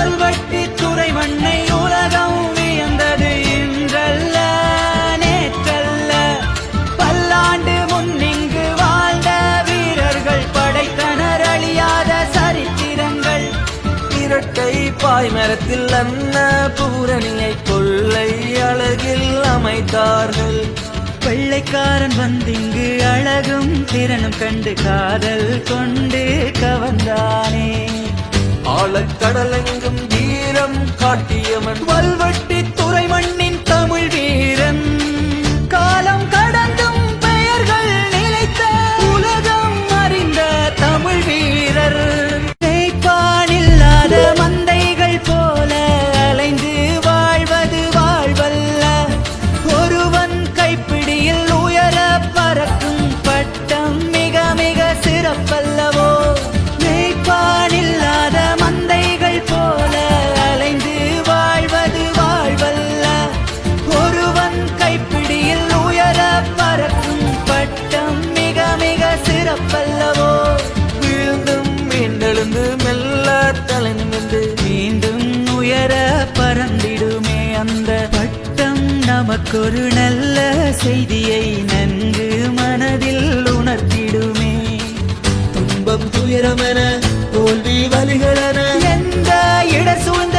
வல்வட்டி துறை மண்ணை உலகம் வியந்தது இன்றல்ல நேற்றல்ல. பல்லாண்டு முன்னிங்கு வாழ்ந்த வீரர்கள் படைத்தனர் அழியாத சரித்திரங்கள். இரட்டை பாய்மரத்தில் அன்ன பூரணியை கொள்ளை அழகில் அமைத்தார்கள். வெள்ளைக்காரன் வந்திங்கு அழகும் திறனும் கண்டு காதல் கொண்டு கவர்ந்தானே. ஆழக்கடலெங்கும் வீரம் காட்டியவன் வல்வட்டி துறை மண்ணின் தமிழ் வீரன். காலம் கடந்தும் பெயர்கள் நிலைத்த உலகம் அறிந்த தமிழ் வீரர். மேய்ப்பானில்லாத மந்தைகள் போல அலைந்து வாழ்வது வாழ்வல்ல. ஒருவன் கைப்பிடியில் உயர பறக்கும் பட்டம் மிக மிக சிறப்பல்லவோ. மேய்ப்பானில்லாத மந்தைகள் போல அலைந்து வாழ்வது வாழ்வல்ல. ஒருவன் கைப்பிடியில் உயர பறக்கும் பட்டம் மிக மிக சிறப்பல்லவோ. வீழ்ந்தும் மீண்டெழுந்து மெல்ல தலை நிமிர்ந்து மீண்டும் உயர பறந்திடுமே அந்த பட்டம். நமக்கொரு நல்ல செய்தியை நன்கு மனதில் உணர்த்திடுமே. துன்பம் துயரமென தோல்வி வலிகளென எந்த இட சூழ்ந்த